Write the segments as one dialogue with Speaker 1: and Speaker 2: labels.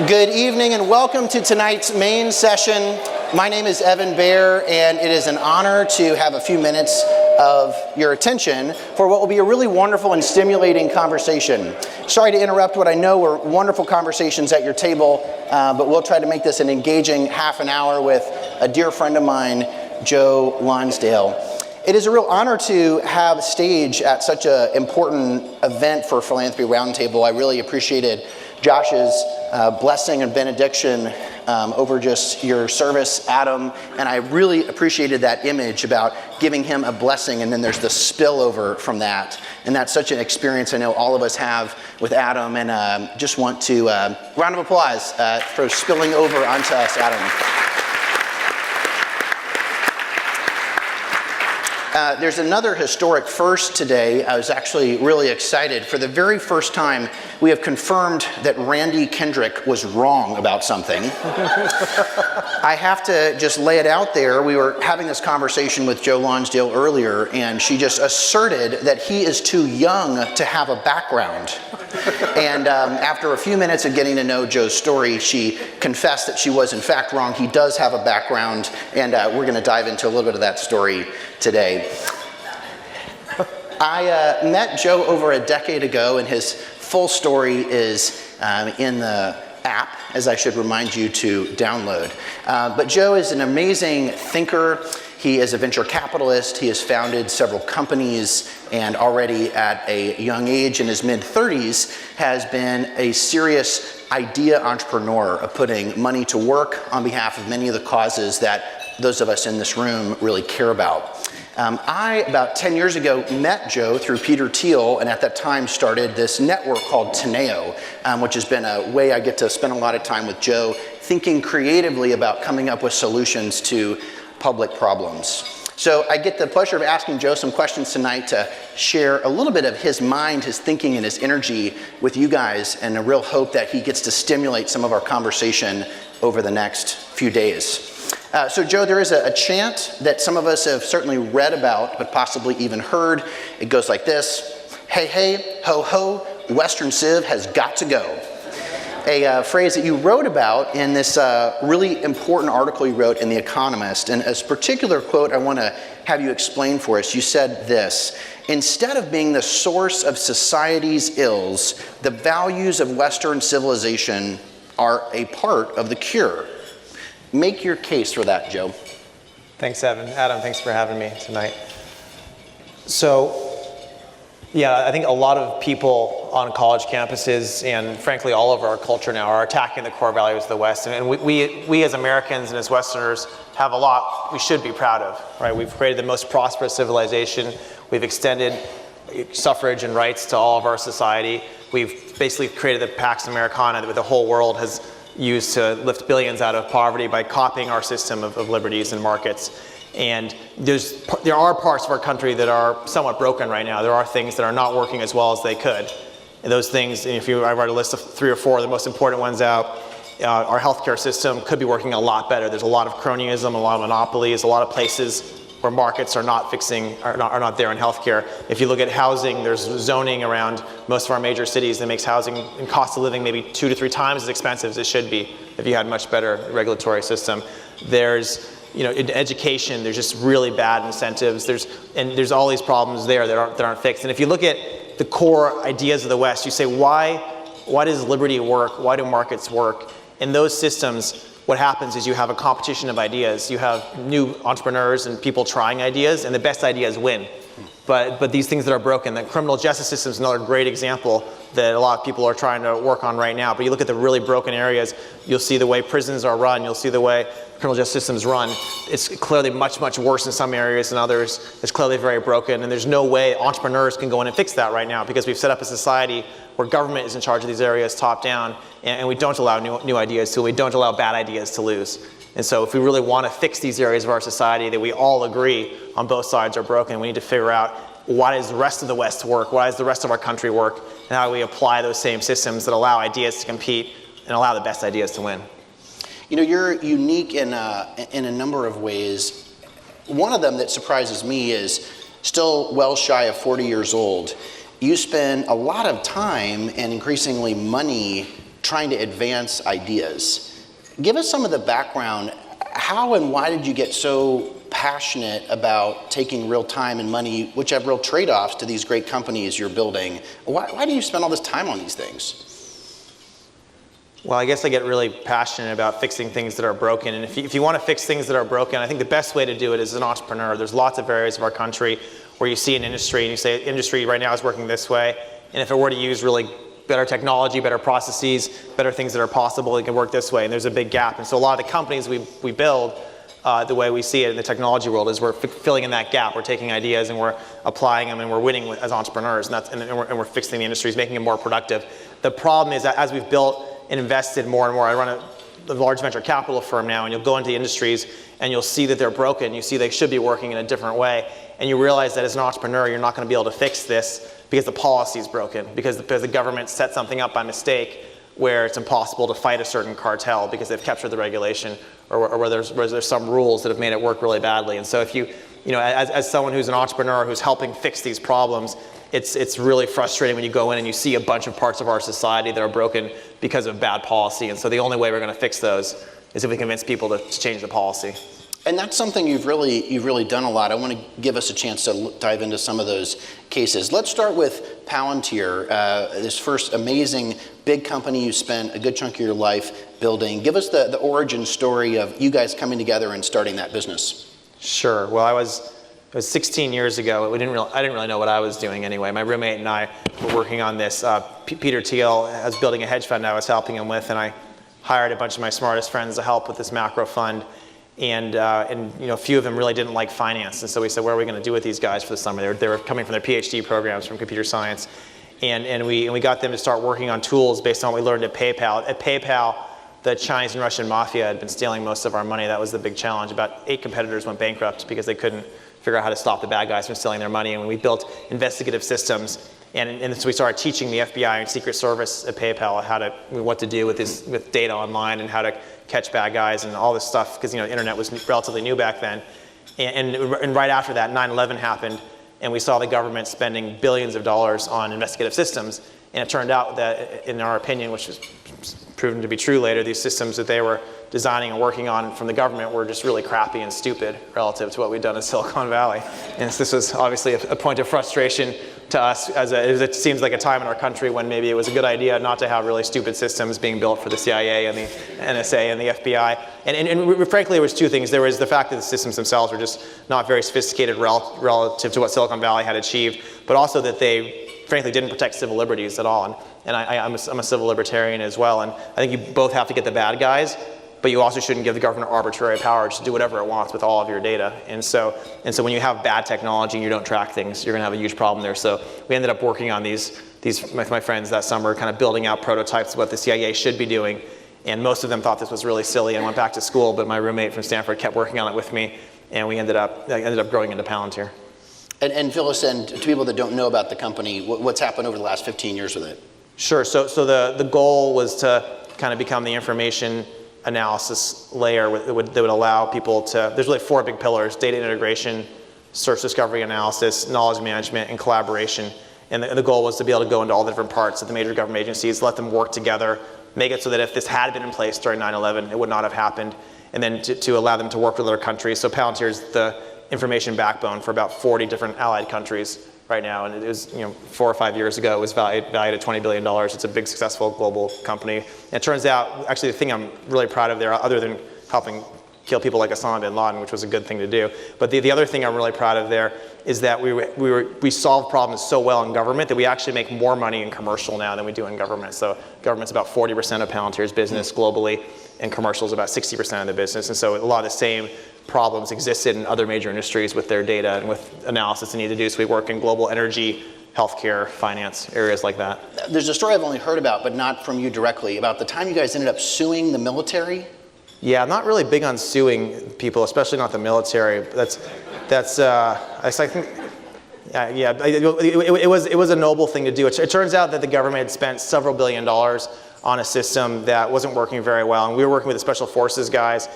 Speaker 1: Good evening and welcome to tonight's main session. My name is Evan Baehr, and it is an honor to have a few minutes of your attention for what will be a really wonderful and stimulating conversation. Sorry to interrupt what I know were wonderful conversations at your table, but we'll try to make this an engaging half an hour with a dear friend of mine, Joe Lonsdale. It is a real honor to have a stage at such an important event for Philanthropy Roundtable. I really appreciated Josh's blessing and benediction over just your service, Adam, and I really appreciated that image about giving him a blessing and then there's the spillover from that. And that's such an experience I know all of us have with Adam, and just want to round of applause for spilling over onto us, Adam. There's another historic first today. I was actually really excited. For the very first time, we have confirmed that Randy Kendrick was wrong about something. I have to just lay it out there. We were having this conversation with Joe Lonsdale earlier, and she just asserted that he is too young to have a background. And after a few minutes of getting to know Joe's story, she confessed that she was in fact wrong. He does have a background, and we're going to dive into a little bit of that story today. I met Joe over a decade ago, and his full story is in the app, as I should remind you to download. But Joe is an amazing thinker. He is a venture capitalist. He has founded several companies, and already at a young age, in his mid-30s, has been a serious idea entrepreneur of putting money to work on behalf of many of the causes that those of us in this room really care about. I, about 10 years ago, met Joe through Peter Thiel, and at that time started this network called Teneo, which has been a way I get to spend a lot of time with Joe, thinking creatively about coming up with solutions to public problems. So I get the pleasure of asking Joe some questions tonight to share a little bit of his mind, his thinking, and his energy with you guys, and a real hope that he gets to stimulate some of our conversation over the next few days. So Joe, there is a chant that some of us have certainly read about, but possibly even heard. It goes like this: hey, hey, ho, ho, Western Civ has got to go. A phrase that you wrote about in this really important article you wrote in The Economist. And as a particular quote I want to have you explain for us, you said this: instead of being the source of society's ills, the values of Western civilization are a part of the cure. Make your case for that, Joe.
Speaker 2: Thanks, Evan. Adam, thanks for having me tonight. So, yeah, I think a lot of people on college campuses and frankly all over our culture now are attacking the core values of the West. And we as Americans and as Westerners have a lot we should be proud of, right? We've created the most prosperous civilization. We've extended suffrage and rights to all of our society. We've basically created the Pax Americana that the whole world has used to lift billions out of poverty by copying our system of liberties and markets. And there are parts of our country that are somewhat broken right now. There are things that are not working as well as they could. And those things, I write a list of 3 or 4 of the most important ones out. Our healthcare system could be working a lot better. There's a lot of cronyism, a lot of monopolies, a lot of places where markets are not there in healthcare. If you look at housing, there's zoning around most of our major cities that makes housing and cost of living maybe 2 to 3 times as expensive as it should be if you had a much better regulatory system. There's, in education, there's just really bad incentives. There's all these problems there that aren't fixed. And if you look at the core ideas of the West, you say, why does liberty work? Why do markets work? In those systems, what happens is you have a competition of ideas. You have new entrepreneurs and people trying ideas, and the best ideas win. But these things that are broken, the criminal justice system is another great example that a lot of people are trying to work on right now. But you look at the really broken areas, you'll see the way prisons are run, you'll see the way criminal justice systems run. It's clearly much, much worse in some areas than others. It's clearly very broken, and there's no way entrepreneurs can go in and fix that right now because we've set up a society where government is in charge of these areas top down, and we don't allow new ideas to, we don't allow bad ideas to lose. And so if we really want to fix these areas of our society that we all agree on both sides are broken, we need to figure out why does the rest of the West work, why does the rest of our country work, and how do we apply those same systems that allow ideas to compete and allow the best ideas to win.
Speaker 1: You're unique in a number of ways. One of them that surprises me is still well shy of 40 years old. You spend a lot of time and increasingly money trying to advance ideas. Give us some of the background. How and why did you get so passionate about taking real time and money, which have real trade-offs to these great companies you're building? Why do you spend all this time on these things?
Speaker 2: Well, I guess I get really passionate about fixing things that are broken. And if you want to fix things that are broken, I think the best way to do it is as an entrepreneur. There's lots of areas of our country where you see an industry and you say, industry right now is working this way. And if it were to use really better technology, better processes, better things that are possible, it can work this way. And there's a big gap. And so a lot of the companies we build, the way we see it in the technology world is we're filling in that gap. We're taking ideas and we're applying them and we're winning as entrepreneurs. And we're fixing the industries, making it more productive. The problem is that as we've built and invested more and more, I run a large venture capital firm now, and you'll go into industries and you'll see that they're broken. You see they should be working in a different way. And you realize that as an entrepreneur, you're not going to be able to fix this because the policy is broken, because the government set something up by mistake where it's impossible to fight a certain cartel because they've captured the regulation, or where there's some rules that have made it work really badly. And so if you as someone who's an entrepreneur who's helping fix these problems, it's really frustrating when you go in and you see a bunch of parts of our society that are broken because of bad policy. And so the only way we're going to fix those is if we convince people to change the policy.
Speaker 1: And that's something you've really done a lot. I want to give us a chance to dive into some of those cases. Let's start with Palantir, this first amazing big company you spent a good chunk of your life building. Give us the origin story of you guys coming together and starting that business.
Speaker 2: Sure. Well, it was 16 years ago. I didn't really know what I was doing anyway. My roommate and I were working on this. Peter Thiel was building a hedge fund I was helping him with, and I hired a bunch of my smartest friends to help with this macro fund. And a few of them really didn't like finance. And so we said, what are we going to do with these guys for the summer? They were coming from their PhD programs from computer science. And we got them to start working on tools based on what we learned at PayPal. At PayPal, the Chinese and Russian mafia had been stealing most of our money. That was the big challenge. About 8 competitors went bankrupt because they couldn't figure out how to stop the bad guys from stealing their money. And we built investigative systems. And so we started teaching the FBI and Secret Service at PayPal what to do with data online and how to catch bad guys and all this stuff, because the internet was relatively new back then. And right after that, 9/11 happened, and we saw the government spending billions of dollars on investigative systems. And it turned out that, in our opinion, which was proven to be true later, these systems that they were designing and working on from the government were just really crappy and stupid relative to what we'd done in Silicon Valley. And this was obviously a point of frustration to us, as it seems like a time in our country when maybe it was a good idea not to have really stupid systems being built for the CIA and the NSA and the FBI. And frankly, there was two things. There was the fact that the systems themselves were just not very sophisticated relative to what Silicon Valley had achieved, but also that they frankly didn't protect civil liberties at all. And I'm a civil libertarian as well. And I think you both have to get the bad guys, but you also shouldn't give the government arbitrary power to do whatever it wants with all of your data. And so when you have bad technology and you don't track things, you're going to have a huge problem there. So we ended up working on these with my friends that summer, kind of building out prototypes of what the CIA should be doing. And most of them thought this was really silly and went back to school, but my roommate from Stanford kept working on it with me, and we ended up growing into Palantir.
Speaker 1: And fill us in, to people that don't know about the company, what's happened over the last 15 years with it?
Speaker 2: Sure. So the goal was to kind of become the information analysis layer that would allow people to, there's really 4 big pillars: data integration, search, discovery, analysis, knowledge management, and collaboration. And the goal was to be able to go into all the different parts of the major government agencies, let them work together, make it so that if this had been in place during 9/11, it would not have happened, and then to allow them to work with other countries. So Palantir is the information backbone for about 40 different allied countries right now, and it was 4 or 5 years ago it was valued at $20 billion. It's a big, successful global company. And it turns out, actually, the thing I'm really proud of there, other than helping kill people like Osama bin Laden, which was a good thing to do, but the other thing I'm really proud of there is that we solve problems so well in government that we actually make more money in commercial now than we do in government. So government's about 40% of Palantir's business globally, and commercial is about 60% of the business. And so a lot of the same problems existed in other major industries with their data and with analysis they need to do. So we work in global energy, healthcare, finance, areas like that.
Speaker 1: There's a story I've only heard about, but not from you directly, about the time you guys ended up suing the military.
Speaker 2: Yeah, I'm not really big on suing people, especially not the military. I think, yeah, it was a noble thing to do. It turns out that the government had spent several $billions on a system that wasn't working very well, and we were working with the special forces guys,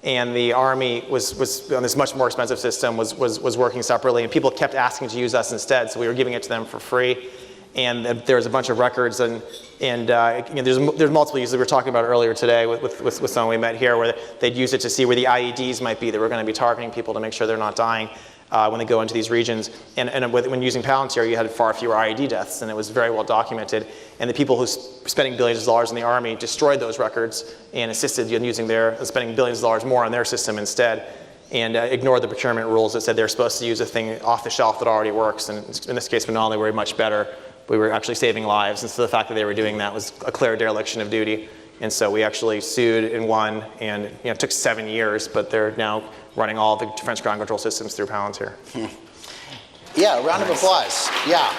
Speaker 2: and the Army was on this much more expensive system, was working separately, and people kept asking to use us instead, so we were giving it to them for free. and there was a bunch of records, and there's multiple uses. We were talking about earlier today with someone we met here, where they'd use it to see where the IEDs might be that were going to be targeting people to make sure they're not dying when they go into these regions. And when using Palantir, you had far fewer IED deaths, and it was very well documented. And the people who spending billions of dollars in the Army destroyed those records and assisted in spending billions of dollars more on their system instead, and ignored the procurement rules that said they're supposed to use a thing off the shelf that already works. And in this case, not only were we much better, we were actually saving lives. And so the fact that they were doing that was a clear dereliction of duty. And so we actually sued and won, and it took 7 years, but they're now running all the defense ground control systems through Palantir.
Speaker 1: Yeah, a round of applause. Yeah.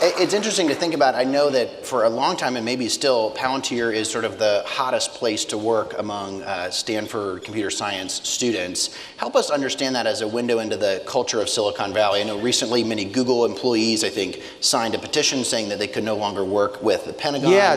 Speaker 1: It's interesting to think about. I know that for a long time, and maybe still, Palantir is sort of the hottest place to work among Stanford computer science students. Help us understand that as a window into the culture of Silicon Valley. I know recently many Google employees, I think, signed a petition saying that they could no longer work with the Pentagon.
Speaker 2: Yeah,